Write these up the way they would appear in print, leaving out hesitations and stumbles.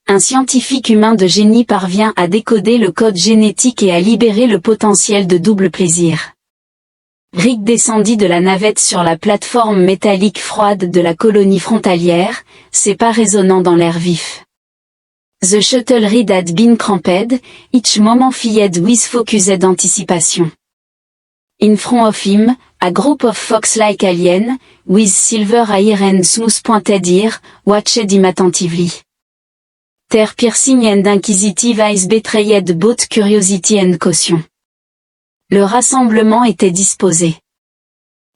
Un scientifique humain de génie parvient à décoder le code génétique et à libérer le potentiel de double plaisir. Rick descendit de la navette sur la plateforme métallique froide de la colonie frontalière, ses pas résonnant dans l'air vif. The shuttle ride had been cramped, each moment filled with focused anticipation. In front of him, a group of fox-like aliens, with silver hair and smooth pointed ear, watched him attentively. Their piercing and inquisitive eyes betrayed both curiosity and caution. Le rassemblement était disposé.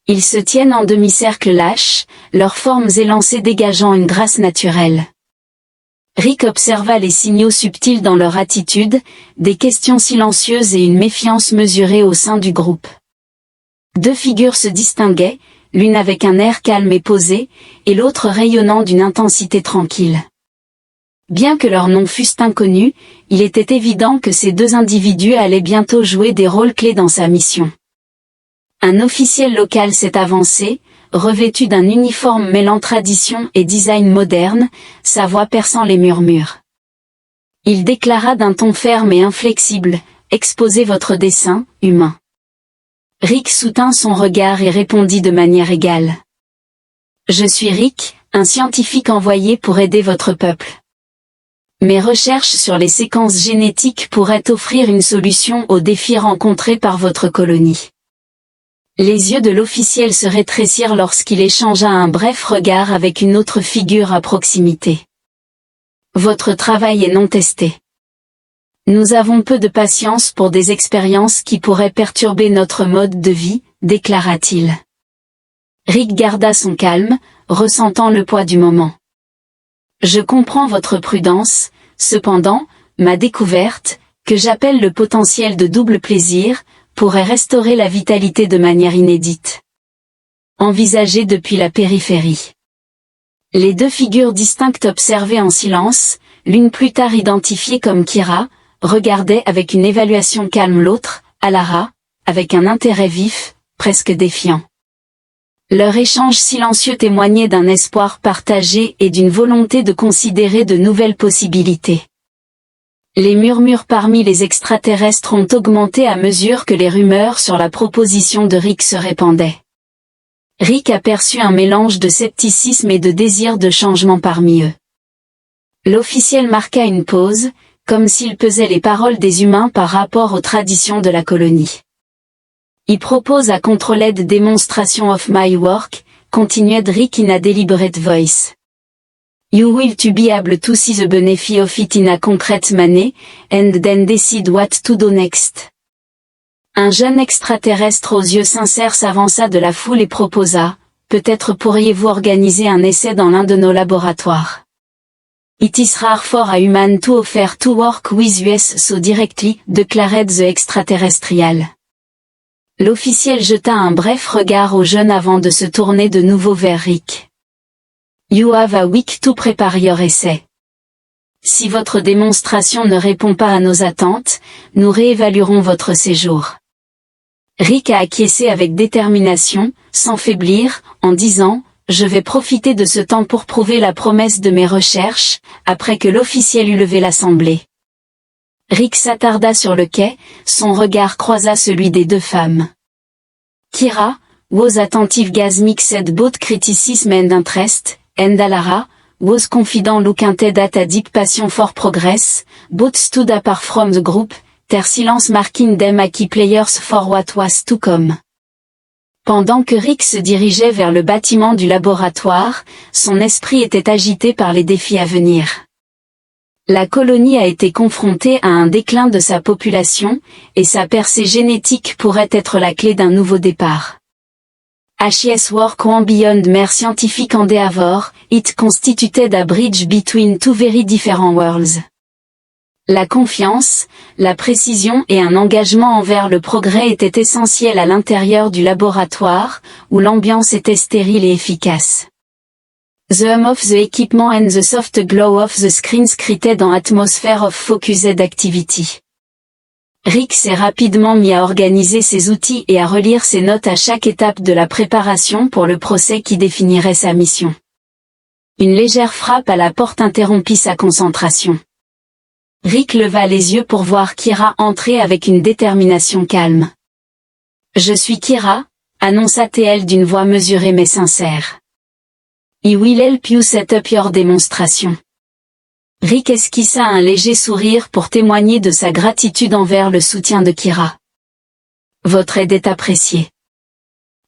Ils se tiennent en demi-cercle lâche, leurs formes élancées dégageant une grâce naturelle. Rick observa les signaux subtils dans leur attitude, des questions silencieuses et une méfiance mesurée au sein du groupe. Deux figures se distinguaient, l'une avec un air calme et posé, et l'autre rayonnant d'une intensité tranquille. Bien que leurs noms fussent inconnus, il était évident que ces deux individus allaient bientôt jouer des rôles clés dans sa mission. Un officiel local s'est avancé, revêtu d'un uniforme mêlant tradition et design moderne, sa voix perçant les murmures. Il déclara d'un ton ferme et inflexible, « Exposez votre dessein, humain. » Rick soutint son regard et répondit de manière égale. « Je suis Rick, un scientifique envoyé pour aider votre peuple. Mes recherches sur les séquences génétiques pourraient offrir une solution aux défis rencontrés par votre colonie. » Les yeux de l'officiel se rétrécirent lorsqu'il échangea un bref regard avec une autre figure à proximité. « Votre travail est non testé. Nous avons peu de patience pour des expériences qui pourraient perturber notre mode de vie, » déclara-t-il. Rick garda son calme, ressentant le poids du moment. Je comprends votre prudence, cependant, ma découverte, que j'appelle le potentiel de double plaisir, pourrait restaurer la vitalité de manière inédite. Envisagée depuis la périphérie. Les deux figures distinctes observées en silence, l'une plus tard identifiée comme Kira, regardaient avec une évaluation calme l'autre, Alara, avec un intérêt vif, presque défiant. Leur échange silencieux témoignait d'un espoir partagé et d'une volonté de considérer de nouvelles possibilités. Les murmures parmi les extraterrestres ont augmenté à mesure que les rumeurs sur la proposition de Rick se répandaient. Rick aperçut un mélange de scepticisme et de désir de changement parmi eux. L'officiel marqua une pause, comme s'il pesait les paroles des humains par rapport aux traditions de la colonie. Il propose à contrôled demonstration of my work, continued Rick in a deliberate voice. You will to be able to see the benefit of it in a concrete manner, and then decide what to do next. Un jeune extraterrestre aux yeux sincères s'avança de la foule et proposa, peut-être pourriez-vous organiser un essai dans l'un de nos laboratoires. It is rare for a human to offer to work with us so directly, declared the extraterrestrial. L'officiel jeta un bref regard au jeune avant de se tourner de nouveau vers Rick. You have a week to prepare your essay. Si votre démonstration ne répond pas à nos attentes, nous réévaluerons votre séjour. Rick a acquiescé avec détermination, sans faiblir, en disant « Je vais profiter de ce temps pour prouver la promesse de mes recherches », après que l'officiel eut levé l'assemblée. Rick s'attarda sur le quai, son regard croisa celui des deux femmes. Kira, was attentive gaze mixed both criticism and interest, and Alara, was confident look hinted at a deep passion for progress, both stood apart from the group, their silence marking them as key players for what was to come. Pendant que Rick se dirigeait vers le bâtiment du laboratoire, son esprit était agité par les défis à venir. La colonie a été confrontée à un déclin de sa population, et sa percée génétique pourrait être la clé d'un nouveau départ. HIS work went beyond mere scientific endeavor, it constituted a bridge between two very different worlds. La confiance, la précision et un engagement envers le progrès étaient essentiels à l'intérieur du laboratoire, où l'ambiance était stérile et efficace. The hum of the equipment and the soft glow of the screens created an atmosphere of focused activity. Rick s'est rapidement mis à organiser ses outils et à relire ses notes à chaque étape de la préparation pour le procès qui définirait sa mission. Une légère frappe à la porte interrompit sa concentration. Rick leva les yeux pour voir Kira entrer avec une détermination calme. « Je suis Kira », annonça-t-elle d'une voix mesurée mais sincère. « I will help you set up your demonstration ». Rick esquissa un léger sourire pour témoigner de sa gratitude envers le soutien de Kira. « Votre aide est appréciée. »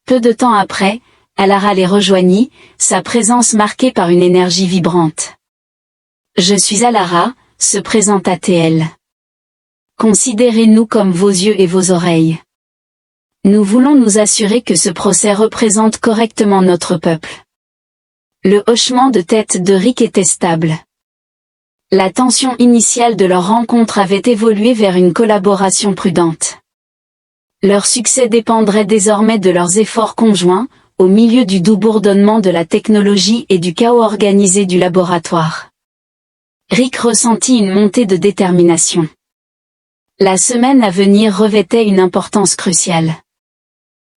Peu de temps après, Alara les rejoignit, sa présence marquée par une énergie vibrante. « Je suis Alara », se présenta-t-elle. « Considérez-nous comme vos yeux et vos oreilles. Nous voulons nous assurer que ce procès représente correctement notre peuple. » Le hochement de tête de Rick était stable. La tension initiale de leur rencontre avait évolué vers une collaboration prudente. Leur succès dépendrait désormais de leurs efforts conjoints, au milieu du doux bourdonnement de la technologie et du chaos organisé du laboratoire. Rick ressentit une montée de détermination. La semaine à venir revêtait une importance cruciale.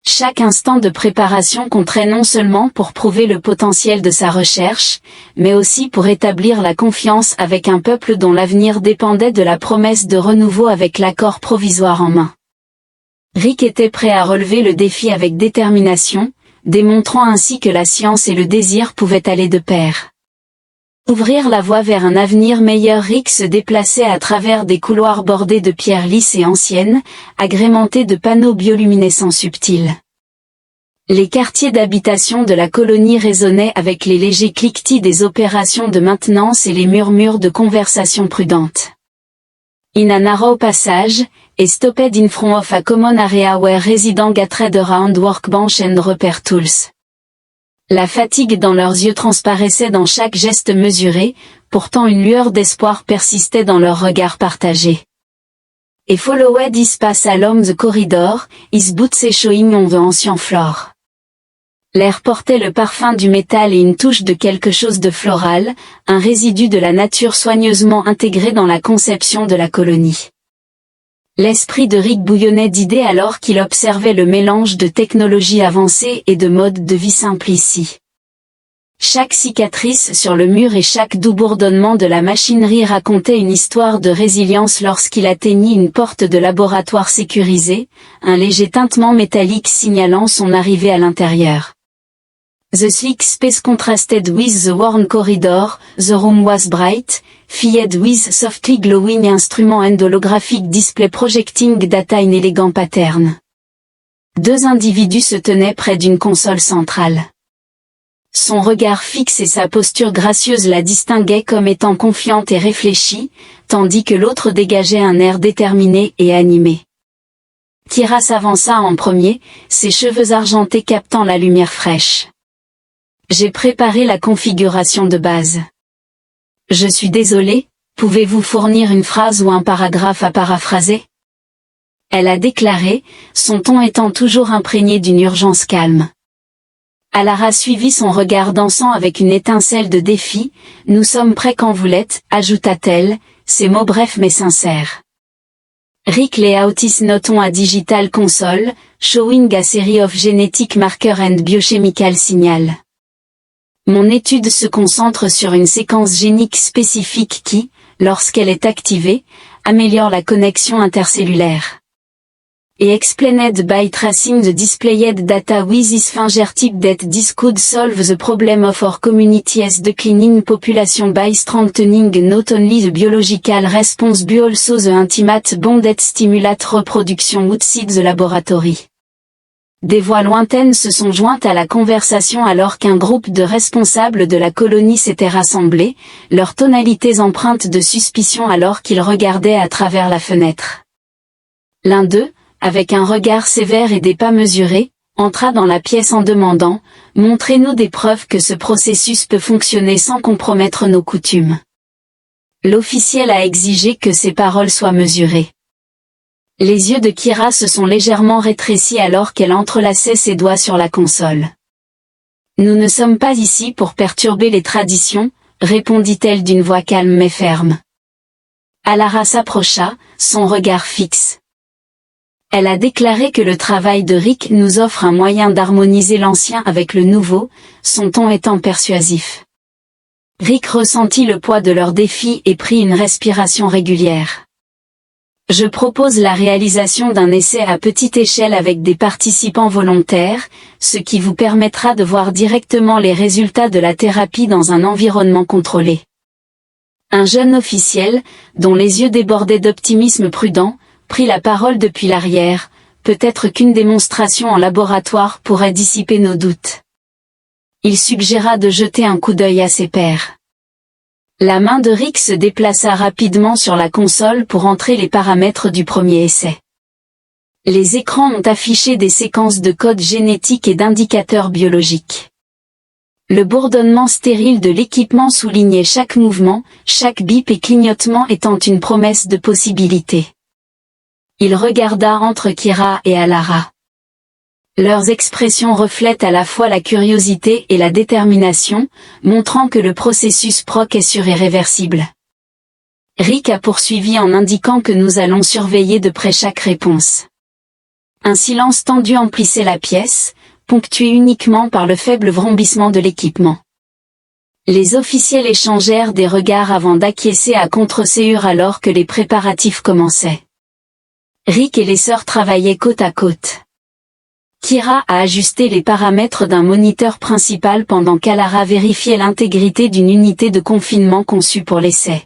Chaque instant de préparation compterait non seulement pour prouver le potentiel de sa recherche, mais aussi pour établir la confiance avec un peuple dont l'avenir dépendait de la promesse de renouveau avec l'accord provisoire en main. Rick était prêt à relever le défi avec détermination, démontrant ainsi que la science et le désir pouvaient aller de pair. Ouvrir la voie vers un avenir meilleur. Rick se déplaçait à travers des couloirs bordés de pierres lisses et anciennes, agrémentés de panneaux bioluminescents subtils. Les quartiers d'habitation de la colonie résonnaient avec les légers cliquetis des opérations de maintenance et les murmures de conversations prudentes. In a narrow passage, et stopped in front of a common area where residents gathered around workbench and repair tools. La fatigue dans leurs yeux transparaissait dans chaque geste mesuré, pourtant une lueur d'espoir persistait dans leurs regards partagés. Et followed his path along the corridor, his boots showing on the ancient floor. L'air portait le parfum du métal et une touche de quelque chose de floral, un résidu de la nature soigneusement intégré dans la conception de la colonie. L'esprit de Rick bouillonnait d'idées alors qu'il observait le mélange de technologie avancée et de modes de vie simples ici. Chaque cicatrice sur le mur et chaque doux bourdonnement de la machinerie racontait une histoire de résilience lorsqu'il atteignit une porte de laboratoire sécurisée, un léger tintement métallique signalant son arrivée à l'intérieur. The sleek space contrasted with the worn corridor, the room was bright, filled with softly glowing instruments and holographic display projecting data in elegant pattern. Deux individus se tenaient près d'une console centrale. Son regard fixe et sa posture gracieuse la distinguaient comme étant confiante et réfléchie, tandis que l'autre dégageait un air déterminé et animé. Kira s'avança en premier, ses cheveux argentés captant la lumière fraîche. J'ai préparé la configuration de base. Je suis désolé, pouvez-vous fournir une phrase ou un paragraphe à paraphraser? Elle a déclaré, son ton étant toujours imprégné d'une urgence calme. Alara suivit son regard dansant avec une étincelle de défi. Nous sommes prêts quand vous l'êtes, ajouta-t-elle, ses mots brefs mais sincères. Rick layout is not on a digital console, showing a series of genetic marker and biochemical signal. Mon étude se concentre sur une séquence génique spécifique qui, lorsqu'elle est activée, améliore la connexion intercellulaire. Et explained by tracing the displayed data with this fingertip that this could solve the problem of our community's declining population by strengthening not only the biological response but also the intimate bond that stimulate reproduction outside the laboratory. Des voix lointaines se sont jointes à la conversation alors qu'un groupe de responsables de la colonie s'était rassemblé, leurs tonalités empreintes de suspicion alors qu'ils regardaient à travers la fenêtre. L'un d'eux, avec un regard sévère et des pas mesurés, entra dans la pièce en demandant « Montrez-nous des preuves que ce processus peut fonctionner sans compromettre nos coutumes. » L'officiel a exigé que ses paroles soient mesurées. Les yeux de Kira se sont légèrement rétrécis alors qu'elle entrelaçait ses doigts sur la console. « Nous ne sommes pas ici pour perturber les traditions, » répondit-elle d'une voix calme mais ferme. Alara s'approcha, son regard fixe. Elle a déclaré que le travail de Rick nous offre un moyen d'harmoniser l'ancien avec le nouveau, son ton étant persuasif. Rick ressentit le poids de leur défi et prit une respiration régulière. Je propose la réalisation d'un essai à petite échelle avec des participants volontaires, ce qui vous permettra de voir directement les résultats de la thérapie dans un environnement contrôlé. Un jeune officiel, dont les yeux débordaient d'optimisme prudent, prit la parole depuis l'arrière. Peut-être qu'une démonstration en laboratoire pourrait dissiper nos doutes. Il suggéra de jeter un coup d'œil à ses pairs. La main de Rick se déplaça rapidement sur la console pour entrer les paramètres du premier essai. Les écrans ont affiché des séquences de code génétique et d'indicateurs biologiques. Le bourdonnement stérile de l'équipement soulignait chaque mouvement, chaque bip et clignotement étant une promesse de possibilité. Il regarda entre Kira et Alara. Leurs expressions reflètent à la fois la curiosité et la détermination, montrant que le processus PROC est sûr et réversible. Rick a poursuivi en indiquant que nous allons surveiller de près chaque réponse. Un silence tendu emplissait la pièce, ponctué uniquement par le faible vrombissement de l'équipement. Les officiels échangèrent des regards avant d'acquiescer à contre-séure alors que les préparatifs commençaient. Rick et les sœurs travaillaient côte à côte. Kira a ajusté les paramètres d'un moniteur principal pendant qu'Alara vérifiait l'intégrité d'une unité de confinement conçue pour l'essai.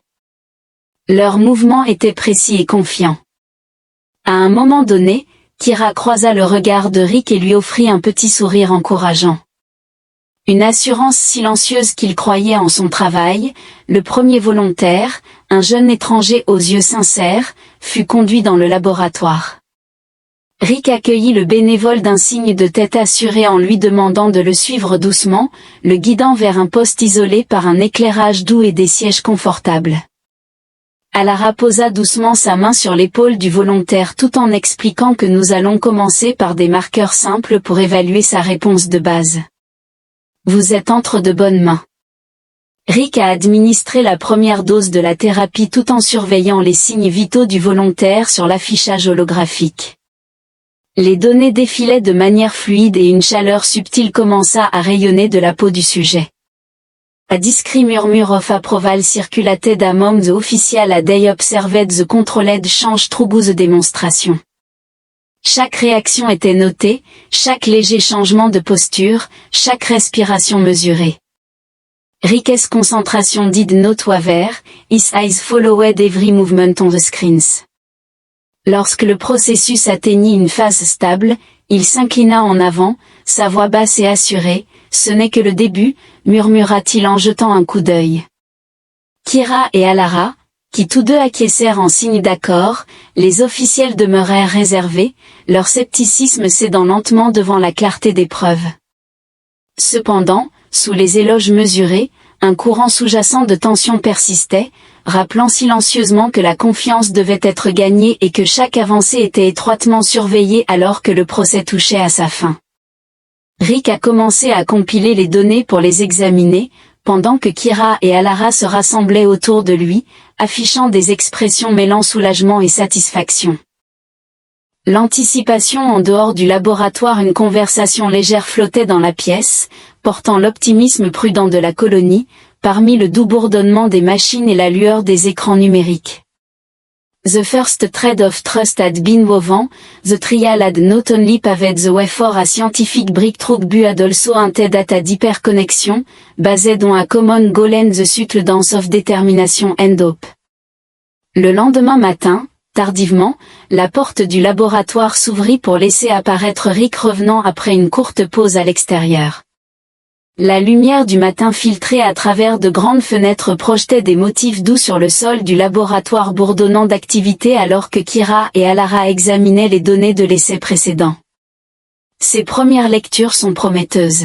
Leurs mouvements étaient précis et confiants. À un moment donné, Kira croisa le regard de Rick et lui offrit un petit sourire encourageant. Une assurance silencieuse qu'il croyait en son travail, le premier volontaire, un jeune étranger aux yeux sincères, fut conduit dans le laboratoire. Rick accueillit le bénévole d'un signe de tête assuré en lui demandant de le suivre doucement, le guidant vers un poste isolé par un éclairage doux et des sièges confortables. Alara posa doucement sa main sur l'épaule du volontaire tout en expliquant que nous allons commencer par des marqueurs simples pour évaluer sa réponse de base. Vous êtes entre de bonnes mains. Rick a administré la première dose de la thérapie tout en surveillant les signes vitaux du volontaire sur l'affichage holographique. Les données défilaient de manière fluide et une chaleur subtile commença à rayonner de la peau du sujet. A discreet murmure of approval circulated among the officials as they observed the controlled change through the demonstration. Chaque réaction était notée, chaque léger changement de posture, chaque respiration mesurée. Rick's concentration did not waver, his eyes followed every movement on the screens. Lorsque le processus atteignit une phase stable, il s'inclina en avant, sa voix basse et assurée. Ce n'est que le début, murmura-t-il en jetant un coup d'œil. Kira et Alara, qui tous deux acquiescèrent en signe d'accord, les officiels demeurèrent réservés, leur scepticisme cédant lentement devant la clarté des preuves. Cependant, sous les éloges mesurés, un courant sous-jacent de tension persistait, rappelant silencieusement que la confiance devait être gagnée et que chaque avancée était étroitement surveillée alors que le procès touchait à sa fin. Rick a commencé à compiler les données pour les examiner, pendant que Kira et Alara se rassemblaient autour de lui, affichant des expressions mêlant soulagement et satisfaction. L'anticipation en dehors du laboratoire, une conversation légère flottait dans la pièce, portant l'optimisme prudent de la colonie, parmi le doux bourdonnement des machines et la lueur des écrans numériques. The first thread of trust had been woven, the trial had not only paved the way for a scientific breakthrough but had also hinted at a deeper connection, based on a common goal and the subtle dance of determination and hope. Le lendemain matin, tardivement, la porte du laboratoire s'ouvrit pour laisser apparaître Rick revenant après une courte pause à l'extérieur. La lumière du matin filtrée à travers de grandes fenêtres projetait des motifs doux sur le sol du laboratoire bourdonnant d'activité alors que Kira et Alara examinaient les données de l'essai précédent. Ces premières lectures sont prometteuses.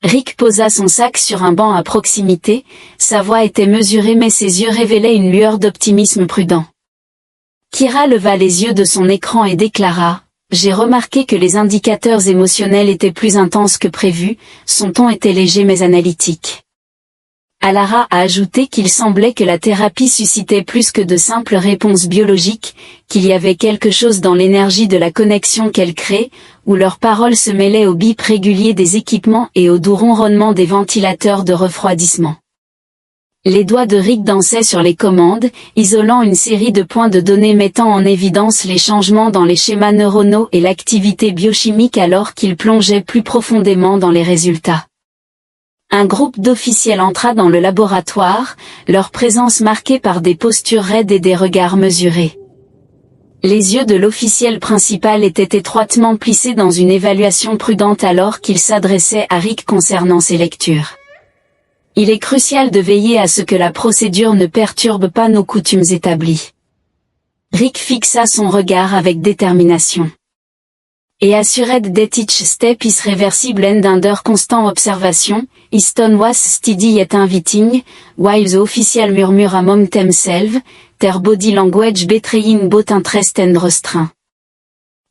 Rick posa son sac sur un banc à proximité, sa voix était mesurée mais ses yeux révélaient une lueur d'optimisme prudent. Kira leva les yeux de son écran et déclara: J'ai remarqué que les indicateurs émotionnels étaient plus intenses que prévu, son ton était léger mais analytique. Alara a ajouté qu'il semblait que la thérapie suscitait plus que de simples réponses biologiques, qu'il y avait quelque chose dans l'énergie de la connexion qu'elle crée, où leurs paroles se mêlaient au bip régulier des équipements et au doux ronronnement des ventilateurs de refroidissement. Les doigts de Rick dansaient sur les commandes, isolant une série de points de données mettant en évidence les changements dans les schémas neuronaux et l'activité biochimique alors qu'il plongeait plus profondément dans les résultats. Un groupe d'officiels entra dans le laboratoire, leur présence marquée par des postures raides et des regards mesurés. Les yeux de l'officiel principal étaient étroitement plissés dans une évaluation prudente alors qu'il s'adressait à Rick concernant ses lectures. Il est crucial de veiller à ce que la procédure ne perturbe pas nos coutumes établies. Rick fixa son regard avec détermination. Et assured that each step is reversible and under constant observation, Easton was steady yet inviting, while the official murmure among themselves, their body language betraying both interest and restraint.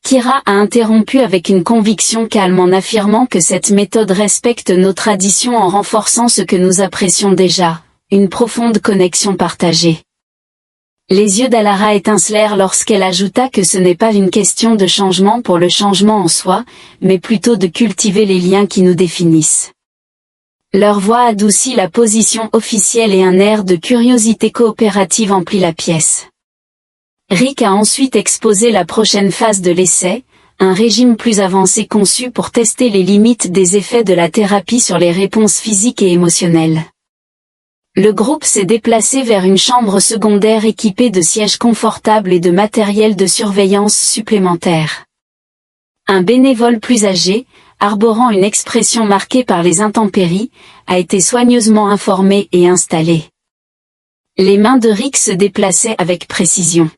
Kira a interrompu avec une conviction calme en affirmant que cette méthode respecte nos traditions en renforçant ce que nous apprécions déjà, une profonde connexion partagée. Les yeux d'Alara étincelèrent lorsqu'elle ajouta que ce n'est pas une question de changement pour le changement en soi, mais plutôt de cultiver les liens qui nous définissent. Leur voix adoucit la position officielle et un air de curiosité coopérative emplit la pièce. Rick a ensuite exposé la prochaine phase de l'essai, un régime plus avancé conçu pour tester les limites des effets de la thérapie sur les réponses physiques et émotionnelles. Le groupe s'est déplacé vers une chambre secondaire équipée de sièges confortables et de matériel de surveillance supplémentaire. Un bénévole plus âgé, arborant une expression marquée par les intempéries, a été soigneusement informé et installé. Les mains de Rick se déplaçaient avec précision.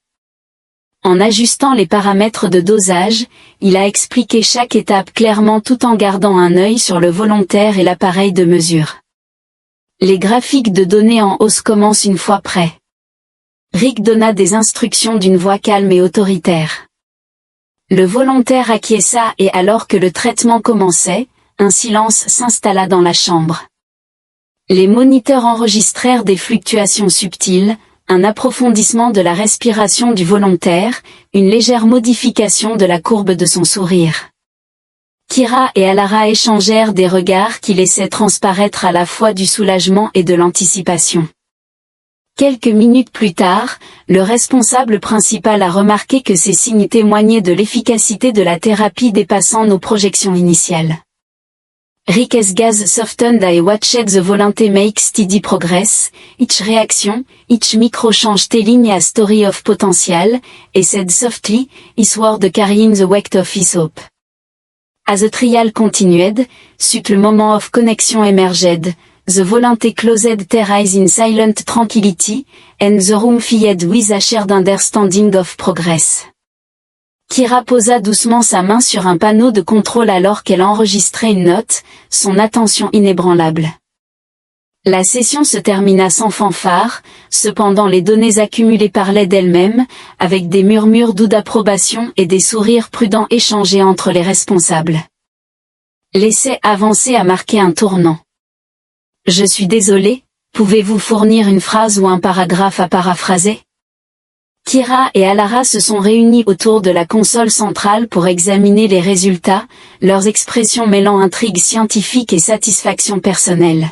En ajustant les paramètres de dosage, il a expliqué chaque étape clairement tout en gardant un œil sur le volontaire et l'appareil de mesure. Les graphiques de données en hausse commencent une fois prêts. Rick donna des instructions d'une voix calme et autoritaire. Le volontaire acquiesça et alors que le traitement commençait, un silence s'installa dans la chambre. Les moniteurs enregistrèrent des fluctuations subtiles, un approfondissement de la respiration du volontaire, une légère modification de la courbe de son sourire. Kira et Alara échangèrent des regards qui laissaient transparaître à la fois du soulagement et de l'anticipation. Quelques minutes plus tard, le responsable principal a remarqué que ces signes témoignaient de l'efficacité de la thérapie dépassant nos projections initiales. Rick has gaz softened I watched the volunteer make steady progress, each reaction, each micro-change telling a story of potential, et said softly, his word carrying the weight of his hope. As the trial continued, such a moment of connection emerged, the volunteer closed their eyes in silent tranquility, and the room filled with a shared understanding of progress. Kira posa doucement sa main sur un panneau de contrôle alors qu'elle enregistrait une note, son attention inébranlable. La session se termina sans fanfare, cependant les données accumulées parlaient d'elles-mêmes, avec des murmures doux d'approbation et des sourires prudents échangés entre les responsables. L'essai avancé a marqué un tournant. Je suis désolé, pouvez-vous fournir une phrase ou un paragraphe à paraphraser? Kira et Alara se sont réunis autour de la console centrale pour examiner les résultats, leurs expressions mêlant intrigue scientifique et satisfaction personnelle.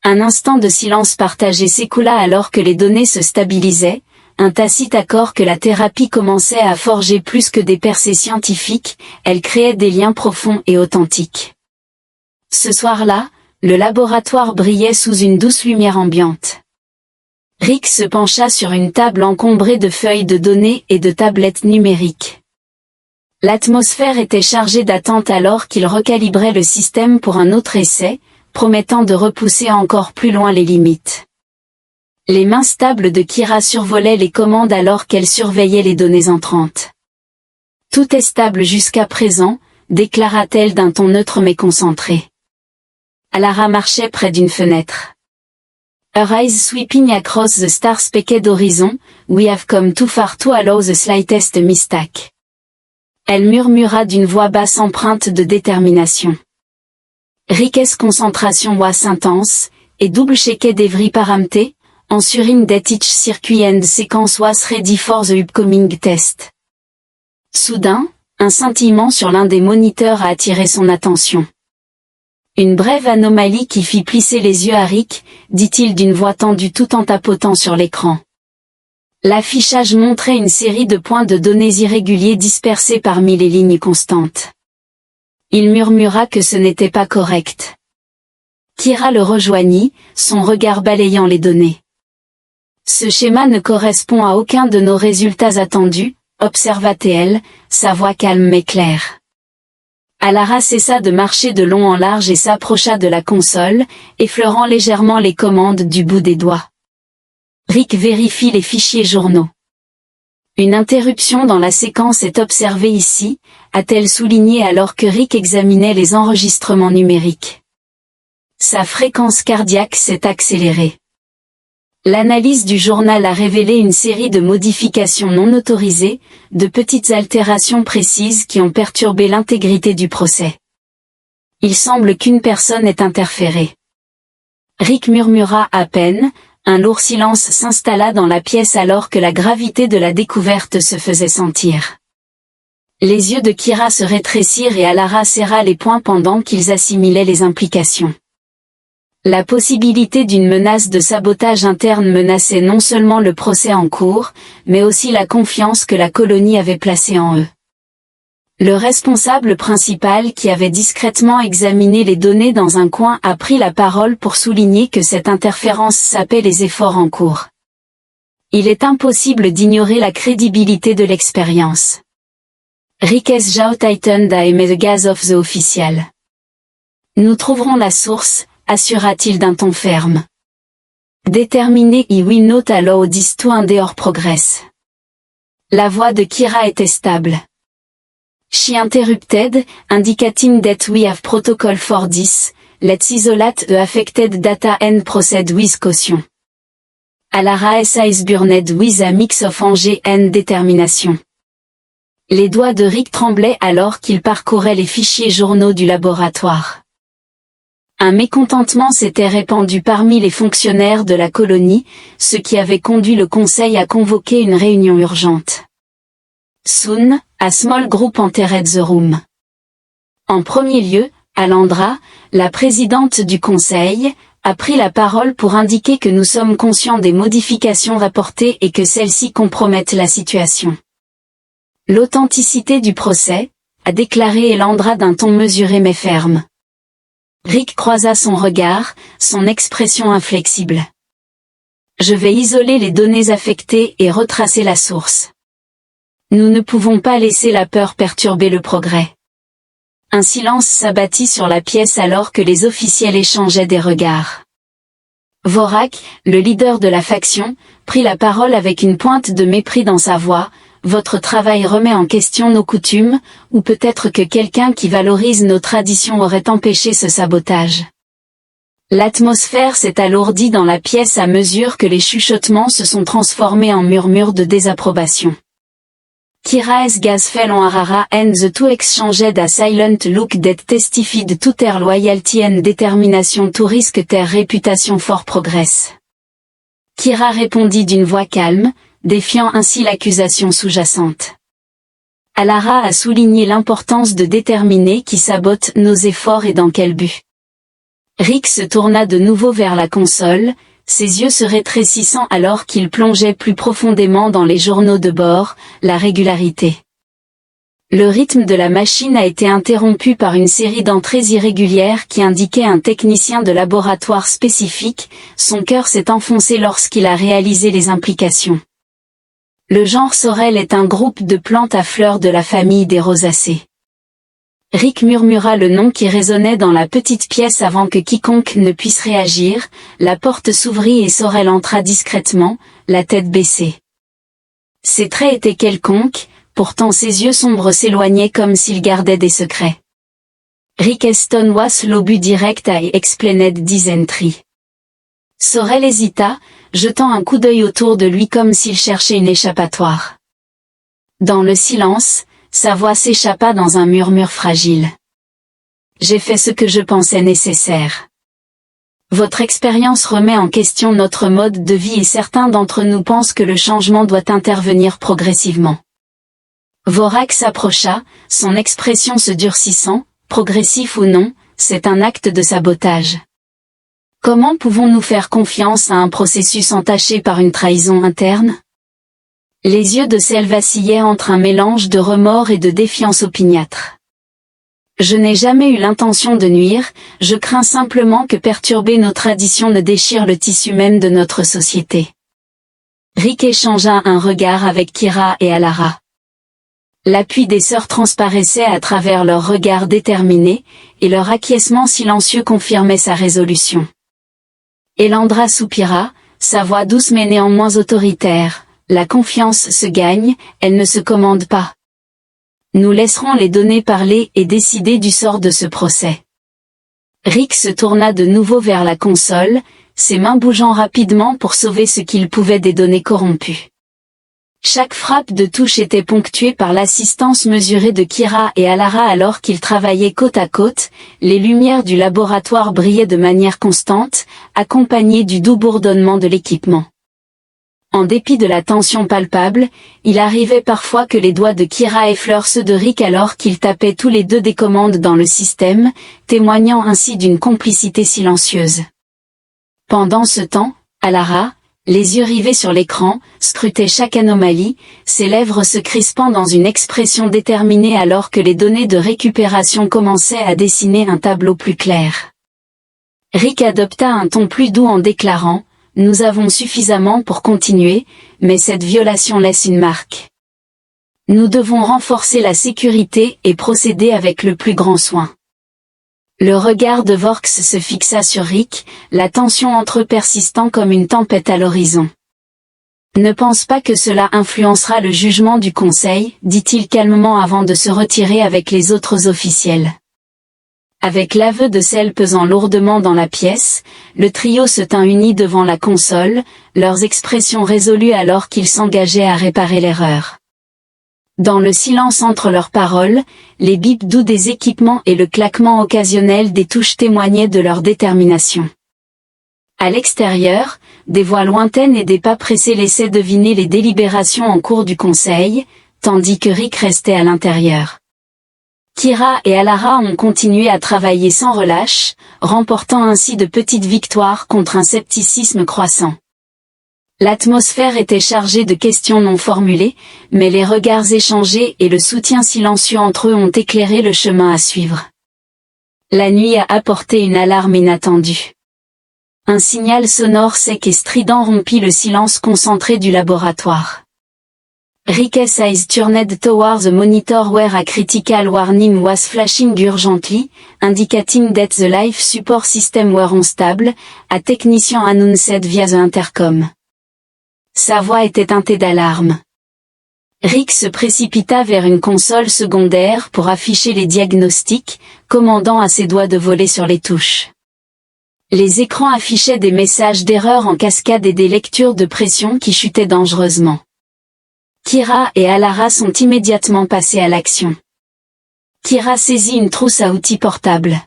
Un instant de silence partagé s'écoula alors que les données se stabilisaient, un tacite accord que la thérapie commençait à forger plus que des percées scientifiques, elle créait des liens profonds et authentiques. Ce soir-là, le laboratoire brillait sous une douce lumière ambiante. Rick se pencha sur une table encombrée de feuilles de données et de tablettes numériques. L'atmosphère était chargée d'attente alors qu'il recalibrait le système pour un autre essai, promettant de repousser encore plus loin les limites. Les mains stables de Kira survolaient les commandes alors qu'elle surveillait les données entrantes. Tout est stable jusqu'à présent, déclara-t-elle d'un ton neutre mais concentré. Alara marchait près d'une fenêtre. Her eyes sweeping across the star-specked horizon, we have come too far to allow the slightest mistake. Elle murmura d'une voix basse empreinte de détermination. Rick's concentration was intense, et double-checked every parameter, ensuring that each circuit and sequence was ready for the upcoming test. Soudain, un scintillement sur l'un des moniteurs a attiré son attention. Une brève anomalie qui fit plisser les yeux à Rick, dit-il d'une voix tendue tout en tapotant sur l'écran. L'affichage montrait une série de points de données irréguliers dispersés parmi les lignes constantes. Il murmura que ce n'était pas correct. Kira le rejoignit, son regard balayant les données. Ce schéma ne correspond à aucun de nos résultats attendus, observa-t-elle, sa voix calme mais claire. Alara cessa de marcher de long en large et s'approcha de la console, effleurant légèrement les commandes du bout des doigts. Rick vérifie les fichiers journaux. Une interruption dans la séquence est observée ici, a-t-elle souligné alors que Rick examinait les enregistrements numériques. Sa fréquence cardiaque s'est accélérée. L'analyse du journal a révélé une série de modifications non autorisées, de petites altérations précises qui ont perturbé l'intégrité du procès. Il semble qu'une personne ait interféré. Rick murmura à peine, un lourd silence s'installa dans la pièce alors que la gravité de la découverte se faisait sentir. Les yeux de Kira se rétrécirent et Alara serra les poings pendant qu'ils assimilaient les implications. La possibilité d'une menace de sabotage interne menaçait non seulement le procès en cours, mais aussi la confiance que la colonie avait placée en eux. Le responsable principal qui avait discrètement examiné les données dans un coin a pris la parole pour souligner que cette interférence sapait les efforts en cours. Il est impossible d'ignorer la crédibilité de l'expérience. Rick S. Jao Titan da aimé the gas of the official. Nous trouverons la source, assura-t-il d'un ton ferme. Déterminé I will not allow this to endure progress. La voix de Kira était stable. She interrupted, indicating that we have protocol for this, let's isolate the affected data and proceed with caution. Alara is burned with a mix of anger and determination. Les doigts de Rick tremblaient alors qu'il parcourait les fichiers journaux du laboratoire. Un mécontentement s'était répandu parmi les fonctionnaires de la colonie, ce qui avait conduit le conseil à convoquer une réunion urgente. Soon, a small group entered the room. En premier lieu, Alandra, la présidente du conseil, a pris la parole pour indiquer que nous sommes conscients des modifications rapportées et que celles-ci compromettent la situation. L'authenticité du procès, a déclaré Alandra d'un ton mesuré mais ferme. Rick croisa son regard, son expression inflexible. Je vais isoler les données affectées et retracer la source. Nous ne pouvons pas laisser la peur perturber le progrès. Un silence s'abattit sur la pièce alors que les officiels échangeaient des regards. Vorak, le leader de la faction, prit la parole avec une pointe de mépris dans sa voix. Votre travail remet en question nos coutumes, ou peut-être que quelqu'un qui valorise nos traditions aurait empêché ce sabotage. L'atmosphère s'est alourdie dans la pièce à mesure que les chuchotements se sont transformés en murmures de désapprobation. Kira S. Gazfel on Arara and the two exchanged a silent look that testified to their loyalty and determination to risk their reputation for progress. Kira répondit d'une voix calme, défiant ainsi l'accusation sous-jacente. Alara a souligné l'importance de déterminer qui sabote nos efforts et dans quel but. Rick se tourna de nouveau vers la console, ses yeux se rétrécissant alors qu'il plongeait plus profondément dans les journaux de bord, la régularité. Le rythme de la machine a été interrompu par une série d'entrées irrégulières qui indiquaient un technicien de laboratoire spécifique, son cœur s'est enfoncé lorsqu'il a réalisé les implications. Le genre sorel est un groupe de plantes à fleurs de la famille des rosacées. Rick murmura le nom qui résonnait dans la petite pièce avant que quiconque ne puisse réagir, la porte s'ouvrit et Sorel entra discrètement, la tête baissée. Ses traits étaient quelconques, pourtant ses yeux sombres s'éloignaient comme s'il gardait des secrets. Rick Eston was l'obus direct à explained dysentery. Sorel hésita, jetant un coup d'œil autour de lui comme s'il cherchait une échappatoire. Dans le silence, sa voix s'échappa dans un murmure fragile. J'ai fait ce que je pensais nécessaire. Votre expérience remet en question notre mode de vie et certains d'entre nous pensent que le changement doit intervenir progressivement. Vorak s'approcha, son expression se durcissant, progressif ou non, c'est un acte de sabotage. Comment pouvons-nous faire confiance à un processus entaché par une trahison interne? Les yeux de Cell vacillaient entre un mélange de remords et de défiance opiniâtre. Je n'ai jamais eu l'intention de nuire, je crains simplement que perturber nos traditions ne déchire le tissu même de notre société. Rick échangea un regard avec Kira et Alara. L'appui des sœurs transparaissait à travers leurs regards déterminés, et leur acquiescement silencieux confirmait sa résolution. Elandra soupira, sa voix douce mais néanmoins autoritaire. La confiance se gagne, elle ne se commande pas. Nous laisserons les données parler et décider du sort de ce procès. Rick se tourna de nouveau vers la console, ses mains bougeant rapidement pour sauver ce qu'il pouvait des données corrompues. Chaque frappe de touche était ponctuée par l'assistance mesurée de Kira et Alara alors qu'ils travaillaient côte à côte, les lumières du laboratoire brillaient de manière constante, accompagnées du doux bourdonnement de l'équipement. En dépit de la tension palpable, il arrivait parfois que les doigts de Kira effleurent ceux de Rick alors qu'ils tapaient tous les deux des commandes dans le système, témoignant ainsi d'une complicité silencieuse. Pendant ce temps, Alara, les yeux rivés sur l'écran, scrutait chaque anomalie, ses lèvres se crispant dans une expression déterminée alors que les données de récupération commençaient à dessiner un tableau plus clair. Rick adopta un ton plus doux en déclarant « Nous avons suffisamment pour continuer, mais cette violation laisse une marque. Nous devons renforcer la sécurité et procéder avec le plus grand soin. » Le regard de Vorx se fixa sur Rick, la tension entre eux persistant comme une tempête à l'horizon. « Ne pense pas que cela influencera le jugement du Conseil, dit-il calmement avant de se retirer avec les autres officiels. Avec l'aveu de Cell pesant lourdement dans la pièce, le trio se tint uni devant la console, leurs expressions résolues alors qu'ils s'engageaient à réparer l'erreur. Dans le silence entre leurs paroles, les bips doux des équipements et le claquement occasionnel des touches témoignaient de leur détermination. À l'extérieur, des voix lointaines et des pas pressés laissaient deviner les délibérations en cours du conseil, tandis que Rick restait à l'intérieur. Kira et Alara ont continué à travailler sans relâche, remportant ainsi de petites victoires contre un scepticisme croissant. L'atmosphère était chargée de questions non formulées, mais les regards échangés et le soutien silencieux entre eux ont éclairé le chemin à suivre. La nuit a apporté une alarme inattendue. Un signal sonore sec et strident rompit le silence concentré du laboratoire. Rick's eyes turned towards the monitor where a critical warning was flashing urgently, indicating that the life support system were unstable, a technician announced via the intercom. Sa voix était teintée d'alarme. Rick se précipita vers une console secondaire pour afficher les diagnostics, commandant à ses doigts de voler sur les touches. Les écrans affichaient des messages d'erreur en cascade et des lectures de pression qui chutaient dangereusement. Kira et Alara sont immédiatement passés à l'action. Kira saisit une trousse à outils portable.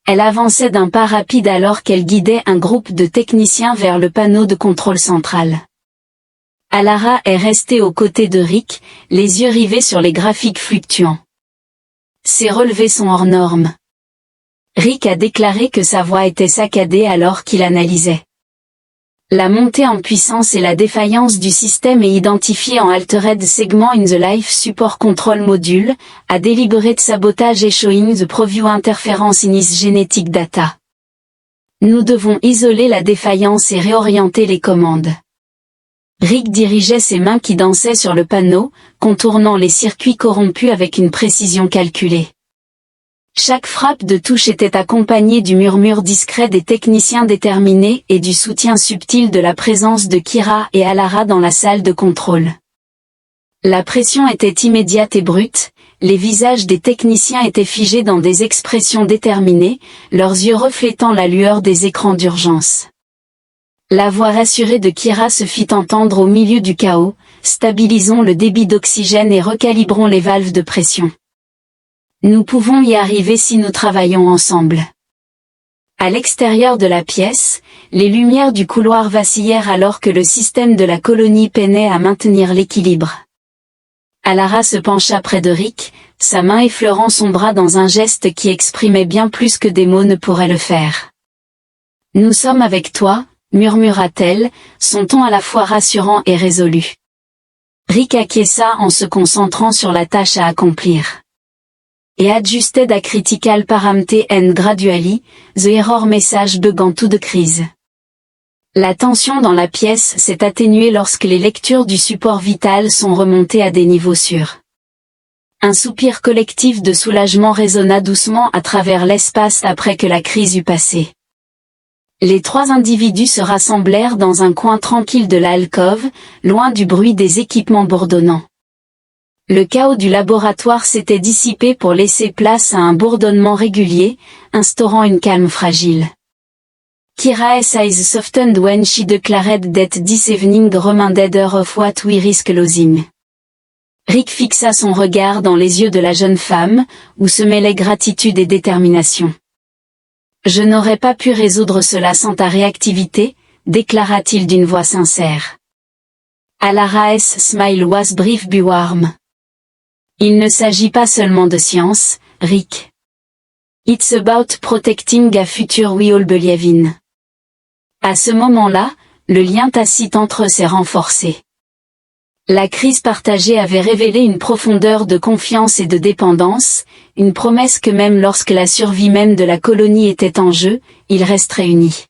Elle avançait d'un pas rapide alors qu'elle guidait un groupe de techniciens vers le panneau de contrôle central. Alara est restée aux côtés de Rick, les yeux rivés sur les graphiques fluctuants. Ses relevés sont hors normes. Rick a déclaré que sa voix était saccadée alors qu'il analysait. La montée en puissance et la défaillance du système est identifiée en Altered Segment in the Life Support Control Module, a deliberate sabotage et showing the preview interference in his genetic data. Nous devons isoler la défaillance et réorienter les commandes. Rick dirigeait ses mains qui dansaient sur le panneau, contournant les circuits corrompus avec une précision calculée. Chaque frappe de touche était accompagnée du murmure discret des techniciens déterminés et du soutien subtil de la présence de Kira et Alara dans la salle de contrôle. La pression était immédiate et brute, les visages des techniciens étaient figés dans des expressions déterminées, leurs yeux reflétant la lueur des écrans d'urgence. La voix rassurée de Kira se fit entendre au milieu du chaos, stabilisons le débit d'oxygène et recalibrons les valves de pression. Nous pouvons y arriver si nous travaillons ensemble. À l'extérieur de la pièce, les lumières du couloir vacillèrent alors que le système de la colonie peinait à maintenir l'équilibre. Alara se pencha près de Rick, sa main effleurant son bras dans un geste qui exprimait bien plus que des mots ne pourraient le faire. « Nous sommes avec toi », murmura-t-elle, son ton à la fois rassurant et résolu. Rick acquiesça en se concentrant sur la tâche à accomplir. Et adjusted a critical parameter and gradually, the error message began to decrease. La tension dans la pièce s'est atténuée lorsque les lectures du support vital sont remontées à des niveaux sûrs. Un soupir collectif de soulagement résonna doucement à travers l'espace après que la crise eut passé. Les 3 individus se rassemblèrent dans un coin tranquille de l'alcôve, loin du bruit des équipements bourdonnants. Le chaos du laboratoire s'était dissipé pour laisser place à un bourdonnement régulier, instaurant une calme fragile. Kira's eyes softened when she declared that this evening reminded her of what we risk losing. Rick fixa son regard dans les yeux de la jeune femme, où se mêlaient gratitude et détermination. « Je n'aurais pas pu résoudre cela sans ta réactivité », déclara-t-il d'une voix sincère. Alara's smile was brief but warm. Il ne s'agit pas seulement de science, Rick. It's about protecting a future we all believe in. À ce moment-là, le lien tacite entre eux s'est renforcé. La crise partagée avait révélé une profondeur de confiance et de dépendance, une promesse que même lorsque la survie même de la colonie était en jeu, ils resteraient unis.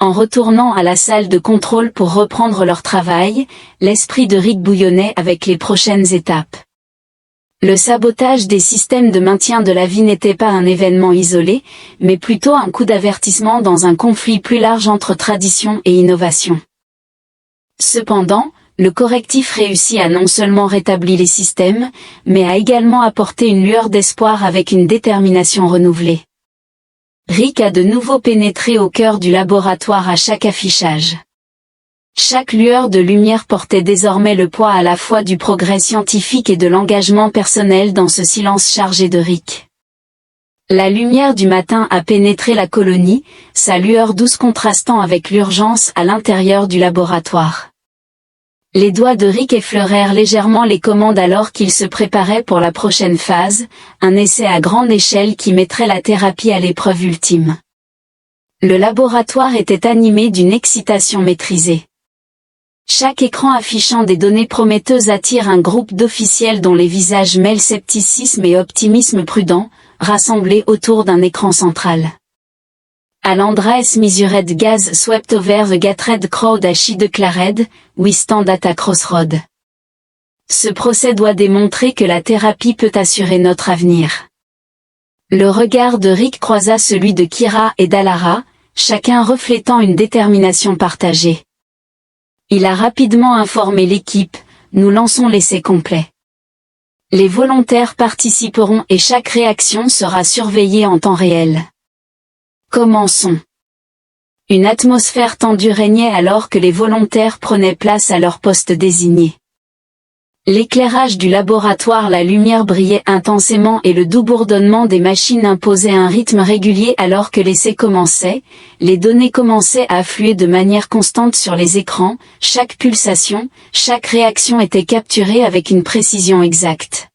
En retournant à la salle de contrôle pour reprendre leur travail, l'esprit de Rick bouillonnait avec les prochaines étapes. Le sabotage des systèmes de maintien de la vie n'était pas un événement isolé, mais plutôt un coup d'avertissement dans un conflit plus large entre tradition et innovation. Cependant, le correctif réussit à non seulement rétablir les systèmes, mais a également apporté une lueur d'espoir avec une détermination renouvelée. Rick a de nouveau pénétré au cœur du laboratoire à chaque affichage. Chaque lueur de lumière portait désormais le poids à la fois du progrès scientifique et de l'engagement personnel dans ce silence chargé de Rick. La lumière du matin a pénétré la colonie, sa lueur douce contrastant avec l'urgence à l'intérieur du laboratoire. Les doigts de Rick effleurèrent légèrement les commandes alors qu'il se préparait pour la prochaine phase, un essai à grande échelle qui mettrait la thérapie à l'épreuve ultime. Le laboratoire était animé d'une excitation maîtrisée. Chaque écran affichant des données prometteuses attire un groupe d'officiels dont les visages mêlent scepticisme et optimisme prudent, rassemblés autour d'un écran central. Alandra's measured gaze swept over the gathered crowd as she declared, we stand at a crossroad. Ce procès doit démontrer que la thérapie peut assurer notre avenir. Le regard de Rick croisa celui de Kira et d'Alara, chacun reflétant une détermination partagée. Il a rapidement informé l'équipe, nous lançons l'essai complet. Les volontaires participeront et chaque réaction sera surveillée en temps réel. Commençons. Une atmosphère tendue régnait alors que les volontaires prenaient place à leur poste désigné. L'éclairage du laboratoire, la lumière brillait intensément et le doux bourdonnement des machines imposait un rythme régulier alors que l'essai commençait, les données commençaient à affluer de manière constante sur les écrans, chaque pulsation, chaque réaction était capturée avec une précision exacte.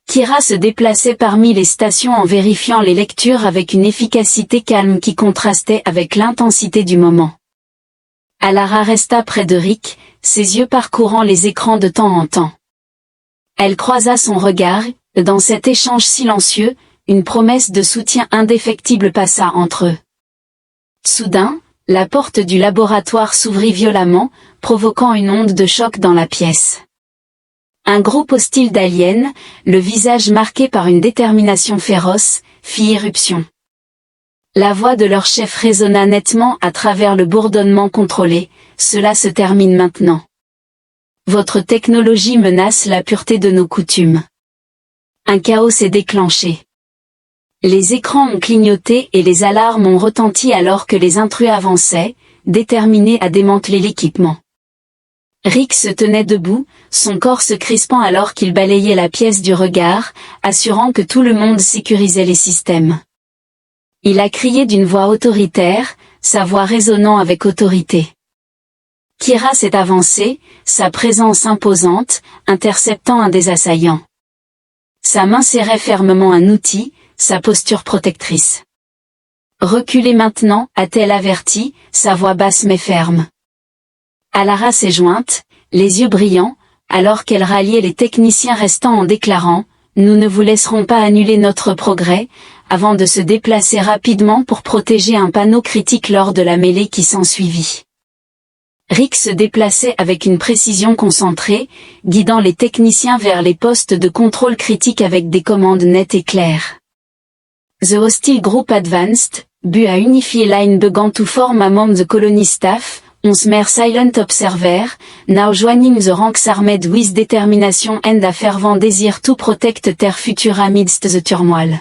Kira se déplaçait parmi les stations en vérifiant les lectures avec une efficacité calme qui contrastait avec l'intensité du moment. Alara resta près de Rick, ses yeux parcourant les écrans de temps en temps. Elle croisa son regard, dans cet échange silencieux, une promesse de soutien indéfectible passa entre eux. Soudain, la porte du laboratoire s'ouvrit violemment, provoquant une onde de choc dans la pièce. Un groupe hostile d'aliens, le visage marqué par une détermination féroce, fit irruption. La voix de leur chef résonna nettement à travers le bourdonnement contrôlé, cela se termine maintenant. Votre technologie menace la pureté de nos coutumes. Un chaos s'est déclenché. Les écrans ont clignoté et les alarmes ont retenti alors que les intrus avançaient, déterminés à démanteler l'équipement. Rick se tenait debout, son corps se crispant alors qu'il balayait la pièce du regard, assurant que tout le monde sécurisait les systèmes. Il a crié d'une voix autoritaire, sa voix résonnant avec autorité. Kira s'est avancée, sa présence imposante, interceptant un des assaillants. Sa main serrait fermement un outil, sa posture protectrice. Reculez maintenant, a-t-elle averti, sa voix basse mais ferme. Alara s'est jointe, les yeux brillants, alors qu'elle ralliait les techniciens restants en déclarant « Nous ne vous laisserons pas annuler notre progrès », avant de se déplacer rapidement pour protéger un panneau critique lors de la mêlée qui s'ensuivit. Rick se déplaçait avec une précision concentrée, guidant les techniciens vers les postes de contrôle critique avec des commandes nettes et claires. The hostile group advanced, but a unified line began to form among the colony staff, 11 mere silent observer, now joining the ranks armed with determination and a fervent desire to protect their future amidst the turmoil.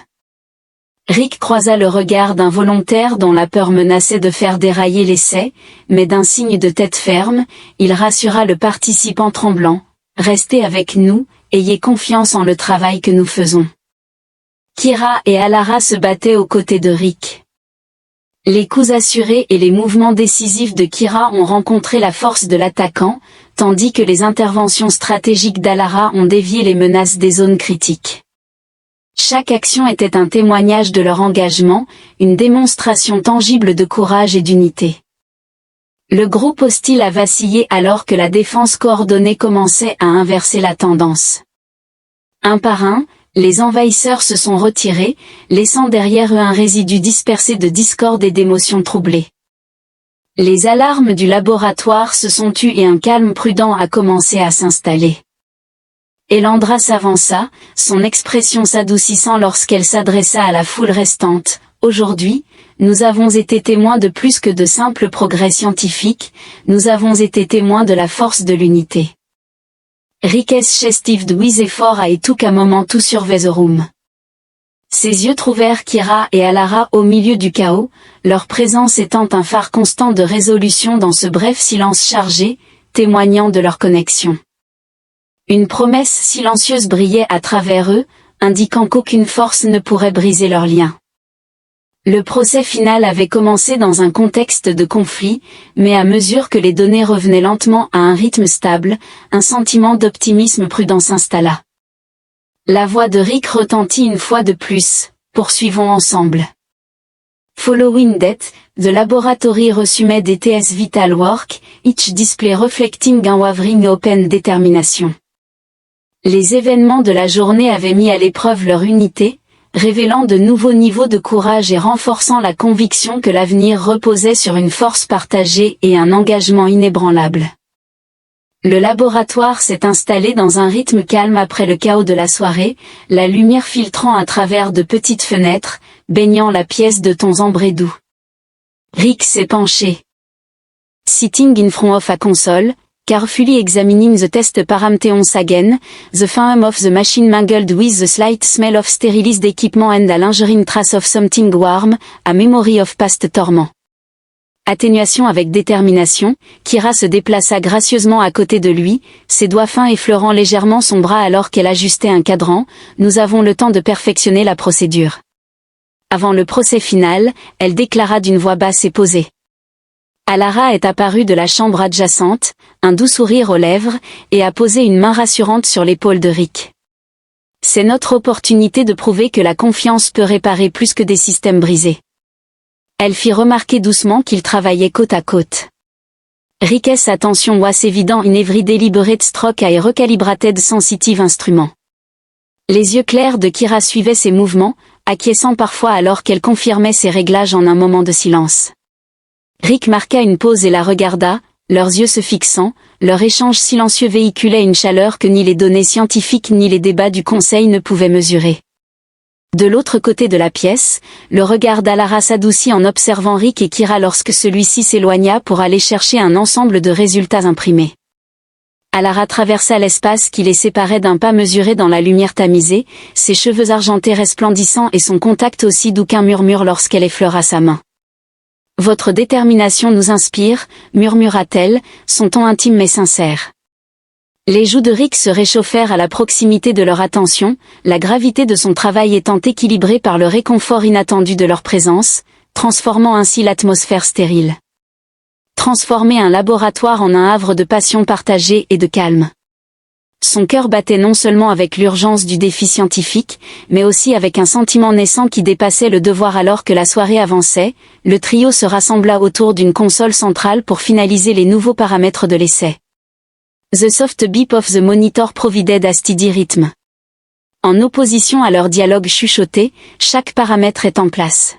Rick croisa le regard d'un volontaire dont la peur menaçait de faire dérailler l'essai, mais d'un signe de tête ferme, il rassura le participant tremblant. « Restez avec nous, ayez confiance en le travail que nous faisons. » Kira et Alara se battaient aux côtés de Rick. Les coups assurés et les mouvements décisifs de Kira ont rencontré la force de l'attaquant, tandis que les interventions stratégiques d'Alara ont dévié les menaces des zones critiques. Chaque action était un témoignage de leur engagement, une démonstration tangible de courage et d'unité. Le groupe hostile a vacillé alors que la défense coordonnée commençait à inverser la tendance. Un par un, les envahisseurs se sont retirés, laissant derrière eux un résidu dispersé de discorde et d'émotions troublées. Les alarmes du laboratoire se sont tues et un calme prudent a commencé à s'installer. Elandra s'avança, son expression s'adoucissant lorsqu'elle s'adressa à la foule restante. « Aujourd'hui, nous avons été témoins de plus que de simples progrès scientifiques, nous avons été témoins de la force de l'unité. » Rickes chestived with effort I took a moment to survey the room. Ses yeux trouvèrent Kira et Alara au milieu du chaos, leur présence étant un phare constant de résolution dans ce bref silence chargé, témoignant de leur connexion. Une promesse silencieuse brillait à travers eux, indiquant qu'aucune force ne pourrait briser leur lien. Le procès final avait commencé dans un contexte de conflit, mais à mesure que les données revenaient lentement à un rythme stable, un sentiment d'optimisme prudent s'installa. La voix de Rick retentit une fois de plus, « Poursuivons ensemble. » Following that, the laboratory resumed its vital work, each display reflecting unwavering open determination. Les événements de la journée avaient mis à l'épreuve leur unité, révélant de nouveaux niveaux de courage et renforçant la conviction que l'avenir reposait sur une force partagée et un engagement inébranlable. Le laboratoire s'est installé dans un rythme calme après le chaos de la soirée, la lumière filtrant à travers de petites fenêtres, baignant la pièce de tons ambrés doux. Rick s'est penché. Sitting in front of a console, carefully examining the test parameters again, the flame of the machine mingled with the slight smell of sterilized equipment and a lingering trace of something warm, a memory of past torment. Atténuation avec détermination, Kira se déplaça gracieusement à côté de lui, ses doigts fins effleurant légèrement son bras alors qu'elle ajustait un cadran. Nous avons le temps de perfectionner la procédure. Avant le procès final, elle déclara d'une voix basse et posée. Alara est apparue de la chambre adjacente, un doux sourire aux lèvres, et a posé une main rassurante sur l'épaule de Rick. C'est notre opportunité de prouver que la confiance peut réparer plus que des systèmes brisés. Elle fit remarquer doucement qu'ils travaillaient côte à côte. Rick's attention was évident in every deliberate stroke I recalibrated sensitive instrument. Les yeux clairs de Kira suivaient ses mouvements, acquiesçant parfois alors qu'elle confirmait ses réglages en un moment de silence. Rick marqua une pause et la regarda, leurs yeux se fixant, leur échange silencieux véhiculait une chaleur que ni les données scientifiques ni les débats du conseil ne pouvaient mesurer. De l'autre côté de la pièce, le regard d'Alara s'adoucit en observant Rick et Kira lorsque celui-ci s'éloigna pour aller chercher un ensemble de résultats imprimés. Alara traversa l'espace qui les séparait d'un pas mesuré dans la lumière tamisée, ses cheveux argentés resplendissants et son contact aussi doux qu'un murmure lorsqu'elle effleura sa main. « Votre détermination nous inspire », murmura-t-elle, son ton intime mais sincère. Les joues de Rick se réchauffèrent à la proximité de leur attention, la gravité de son travail étant équilibrée par le réconfort inattendu de leur présence, transformant ainsi l'atmosphère stérile. Transformer un laboratoire en un havre de passion partagée et de calme. Son cœur battait non seulement avec l'urgence du défi scientifique, mais aussi avec un sentiment naissant qui dépassait le devoir. Alors que la soirée avançait, le trio se rassembla autour d'une console centrale pour finaliser les nouveaux paramètres de l'essai. The soft beep of the monitor provided a steady rhythm. En opposition à leur dialogue chuchoté, chaque paramètre est en place.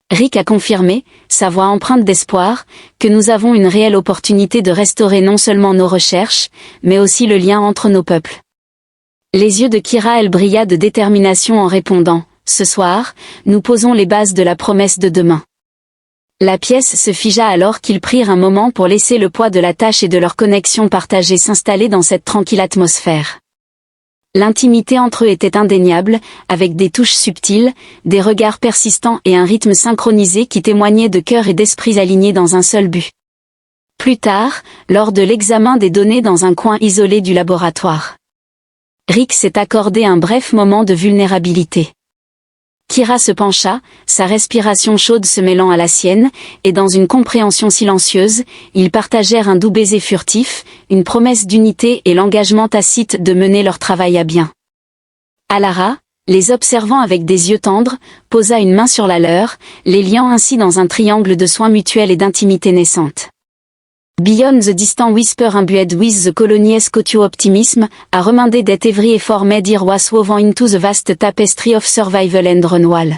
Rick a confirmé, sa voix empreinte d'espoir, que nous avons une réelle opportunité de restaurer non seulement nos recherches, mais aussi le lien entre nos peuples. Les yeux de Kira brilla de détermination en répondant, « Ce soir, nous posons les bases de la promesse de demain. » La pièce se figea alors qu'ils prirent un moment pour laisser le poids de la tâche et de leur connexion partagée s'installer dans cette tranquille atmosphère. L'intimité entre eux était indéniable, avec des touches subtiles, des regards persistants et un rythme synchronisé qui témoignait de cœur et d'esprit alignés dans un seul but. Plus tard, lors de l'examen des données dans un coin isolé du laboratoire, Rick s'est accordé un bref moment de vulnérabilité. Kira se pencha, sa respiration chaude se mêlant à la sienne, et dans une compréhension silencieuse, ils partagèrent un doux baiser furtif, une promesse d'unité et l'engagement tacite de mener leur travail à bien. Alara, les observant avec des yeux tendres, posa une main sur la leur, les liant ainsi dans un triangle de soins mutuels et d'intimité naissante. Beyond the distant whisper imbued with the colony's cotu optimism, a reminded that every effort made here was woven into the vast tapestry of survival and renewal.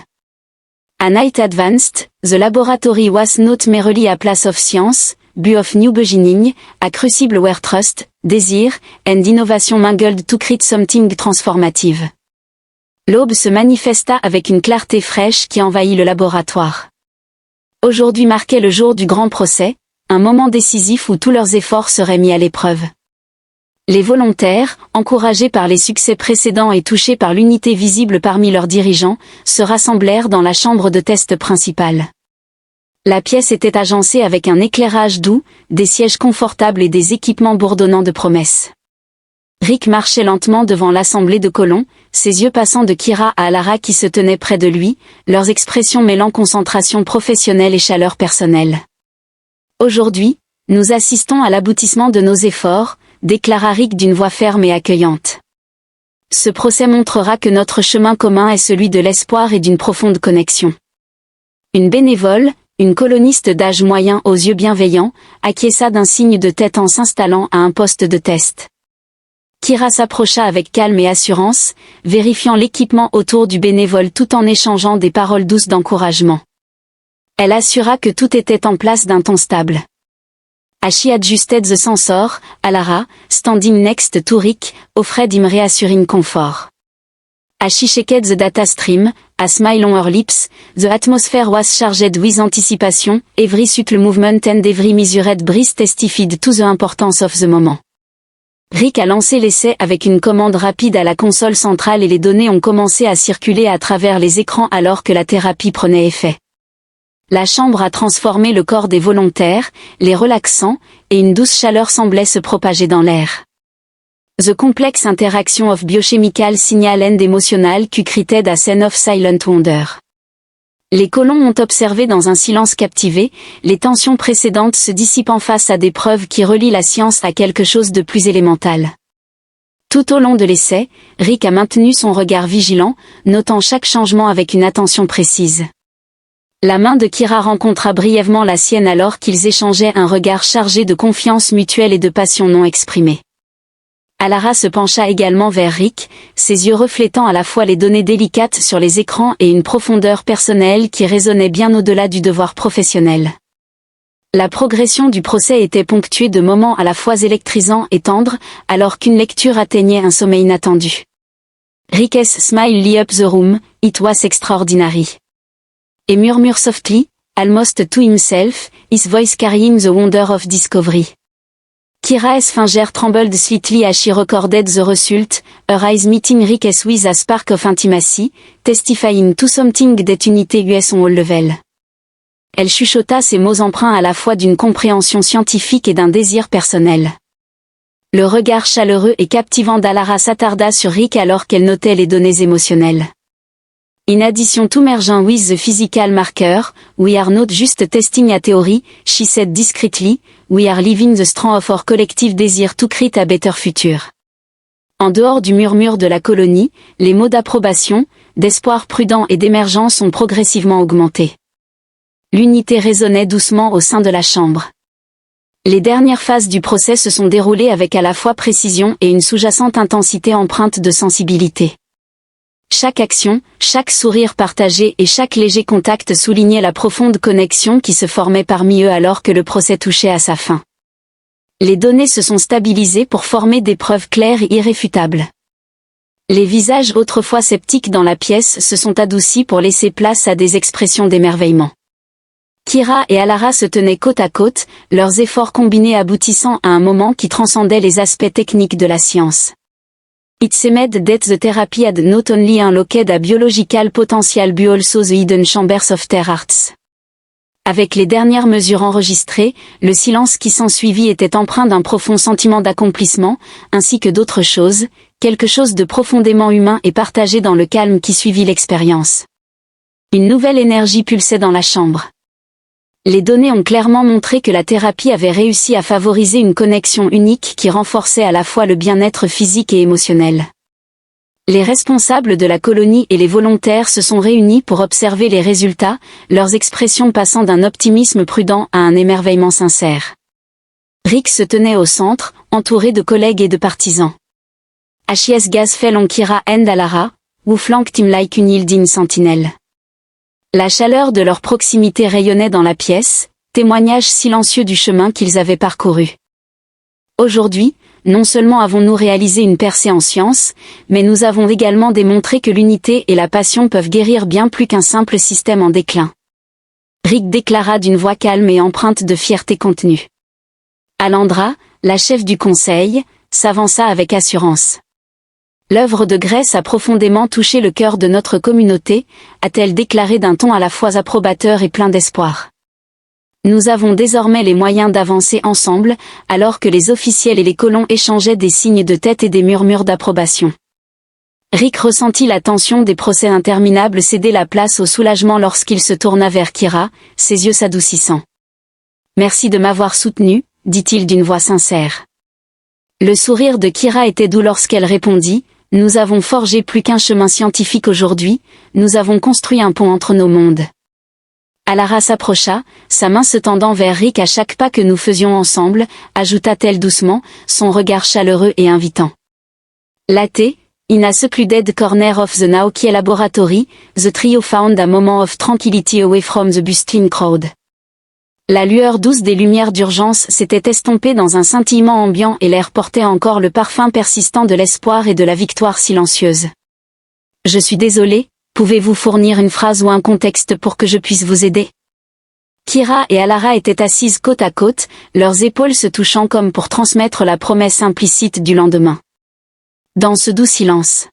A night advanced, the laboratory was not merely a place of science, but of new beginning, a crucible where trust, desire, and innovation mingled to create something transformative. L'aube se manifesta avec une clarté fraîche qui envahit le laboratoire. Aujourd'hui marquait le jour du grand procès, un moment décisif où tous leurs efforts seraient mis à l'épreuve. Les volontaires, encouragés par les succès précédents et touchés par l'unité visible parmi leurs dirigeants, se rassemblèrent dans la chambre de test principale. La pièce était agencée avec un éclairage doux, des sièges confortables et des équipements bourdonnants de promesses. Rick marchait lentement devant l'assemblée de colons, ses yeux passant de Kira à Alara qui se tenait près de lui, leurs expressions mêlant concentration professionnelle et chaleur personnelle. Aujourd'hui, nous assistons à l'aboutissement de nos efforts, déclara Rick d'une voix ferme et accueillante. Ce procès montrera que notre chemin commun est celui de l'espoir et d'une profonde connexion. Une bénévole, une coloniste d'âge moyen aux yeux bienveillants, acquiesça d'un signe de tête en s'installant à un poste de test. Kira s'approcha avec calme et assurance, vérifiant l'équipement autour du bénévole tout en échangeant des paroles douces d'encouragement. Elle assura que tout était en place d'un ton stable. As she adjusted the sensor, Alara, standing next to Rick, offred him reassuring comfort. As she checked the data stream, a smile on her lips, the atmosphere was charged with anticipation, every subtle movement and every measured breath testified to the importance of the moment. Rick a lancé l'essai avec une commande rapide à la console centrale et les données ont commencé à circuler à travers les écrans alors que la thérapie prenait effet. La chambre a transformé le corps des volontaires, les relaxant, et une douce chaleur semblait se propager dans l'air. The complex interaction of biochemical signal and emotional created a scene of silent wonder. Les colons ont observé dans un silence captivé, les tensions précédentes se dissipant face à des preuves qui relient la science à quelque chose de plus élémental. Tout au long de l'essai, Rick a maintenu son regard vigilant, notant chaque changement avec une attention précise. La main de Kira rencontra brièvement la sienne alors qu'ils échangeaient un regard chargé de confiance mutuelle et de passion non exprimée. Alara se pencha également vers Rick, ses yeux reflétant à la fois les données délicates sur les écrans et une profondeur personnelle qui résonnait bien au-delà du devoir professionnel. La progression du procès était ponctuée de moments à la fois électrisants et tendres, alors qu'une lecture atteignait un sommet inattendu. Rick's smile lit up the room, it was extraordinary. Et murmure softly, almost to himself, his voice carrying the wonder of discovery. Kira's finger trembled slightly as she recorded the result, her eyes meeting Rick's with a spark of intimacy, testifying to something that unity US on all level. Elle chuchota ces mots empreints à la fois d'une compréhension scientifique et d'un désir personnel. Le regard chaleureux et captivant d'Alara s'attarda sur Rick alors qu'elle notait les données émotionnelles. In addition to merging with the physical marker, we are not just testing a theory, she said discreetly, we are living the strength of our collective desire to create a better future. En dehors du murmure de la colonie, les mots d'approbation, d'espoir prudent et d'émergence ont progressivement augmenté. L'unité résonnait doucement au sein de la chambre. Les dernières phases du procès se sont déroulées avec à la fois précision et une sous-jacente intensité empreinte de sensibilité. Chaque action, chaque sourire partagé et chaque léger contact soulignaient la profonde connexion qui se formait parmi eux alors que le procès touchait à sa fin. Les données se sont stabilisées pour former des preuves claires et irréfutables. Les visages autrefois sceptiques dans la pièce se sont adoucis pour laisser place à des expressions d'émerveillement. Kira et Alara se tenaient côte à côte, leurs efforts combinés aboutissant à un moment qui transcendait les aspects techniques de la science. It seemed that the therapy had not only unlocked a biological potential but also the hidden chambers of their hearts. Avec les dernières mesures enregistrées, le silence qui s'ensuivit était empreint d'un profond sentiment d'accomplissement, ainsi que d'autres choses, quelque chose de profondément humain et partagé dans le calme qui suivit l'expérience. Une nouvelle énergie pulsait dans la chambre. Les données ont clairement montré que la thérapie avait réussi à favoriser une connexion unique qui renforçait à la fois le bien-être physique et émotionnel. Les responsables de la colonie et les volontaires se sont réunis pour observer les résultats, leurs expressions passant d'un optimisme prudent à un émerveillement sincère. Rick se tenait au centre, entouré de collègues et de partisans. Ashies Gaz fell on Kira and Alara, who flanked him like une Yildin sentinelle. La chaleur de leur proximité rayonnait dans la pièce, témoignage silencieux du chemin qu'ils avaient parcouru. Aujourd'hui, non seulement avons-nous réalisé une percée en science, mais nous avons également démontré que l'unité et la passion peuvent guérir bien plus qu'un simple système en déclin. Rick déclara d'une voix calme et empreinte de fierté contenue. Alandra, la chef du conseil, s'avança avec assurance. L'œuvre de Grace a profondément touché le cœur de notre communauté, a-t-elle déclaré d'un ton à la fois approbateur et plein d'espoir. Nous avons désormais les moyens d'avancer ensemble, alors que les officiels et les colons échangeaient des signes de tête et des murmures d'approbation. Rick ressentit la tension des procès interminables céder la place au soulagement lorsqu'il se tourna vers Kira, ses yeux s'adoucissant. « Merci de m'avoir soutenu », dit-il d'une voix sincère. Le sourire de Kira était doux lorsqu'elle répondit, « Nous avons forgé plus qu'un chemin scientifique aujourd'hui, nous avons construit un pont entre nos mondes. » Alara s'approcha, sa main se tendant vers Rick à chaque pas que nous faisions ensemble, ajouta-t-elle doucement, son regard chaleureux et invitant. Laté, in a secluded corner of the Naoki laboratory, the trio found a moment of tranquility away from the bustling crowd. La lueur douce des lumières d'urgence s'était estompée dans un scintillement ambiant et l'air portait encore le parfum persistant de l'espoir et de la victoire silencieuse. « Je suis désolé, pouvez-vous fournir une phrase ou un contexte pour que je puisse vous aider ?» Kira et Alara étaient assises côte à côte, leurs épaules se touchant comme pour transmettre la promesse implicite du lendemain. Dans ce doux silence,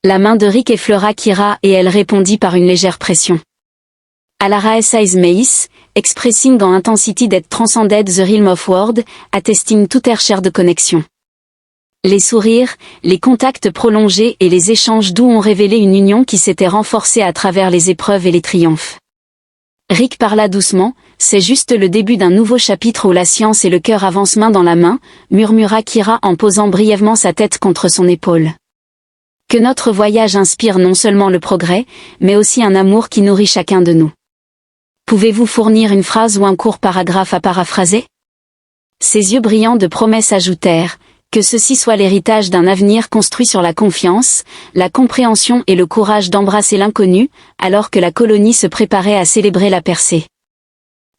la main de Rick effleura Kira et elle répondit par une légère pression. Alara size Meis, expressing dans intensity that transcended the realm of word, attesting toute chair de connexion. Les sourires, les contacts prolongés et les échanges doux ont révélé une union qui s'était renforcée à travers les épreuves et les triomphes. Rick parla doucement, c'est juste le début d'un nouveau chapitre où la science et le cœur avancent main dans la main, murmura Kira en posant brièvement sa tête contre son épaule. Que notre voyage inspire non seulement le progrès, mais aussi un amour qui nourrit chacun de nous. Pouvez-vous fournir une phrase ou un court paragraphe à paraphraser ? Ses yeux brillants de promesses ajoutèrent, que ceci soit l'héritage d'un avenir construit sur la confiance, la compréhension et le courage d'embrasser l'inconnu, alors que la colonie se préparait à célébrer la percée.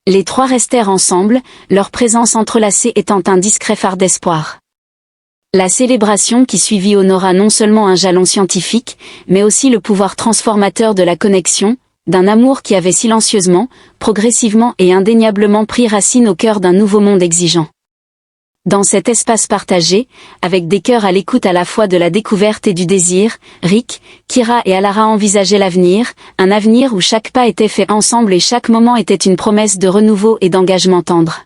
Les trois restèrent ensemble, leur présence entrelacée étant un discret phare d'espoir. La célébration qui suivit honora non seulement un jalon scientifique, mais aussi le pouvoir transformateur de la connexion, d'un amour qui avait silencieusement, progressivement et indéniablement pris racine au cœur d'un nouveau monde exigeant. Dans cet espace partagé, avec des cœurs à l'écoute à la fois de la découverte et du désir, Rick, Kira et Alara envisageaient l'avenir, un avenir où chaque pas était fait ensemble et chaque moment était une promesse de renouveau et d'engagement tendre.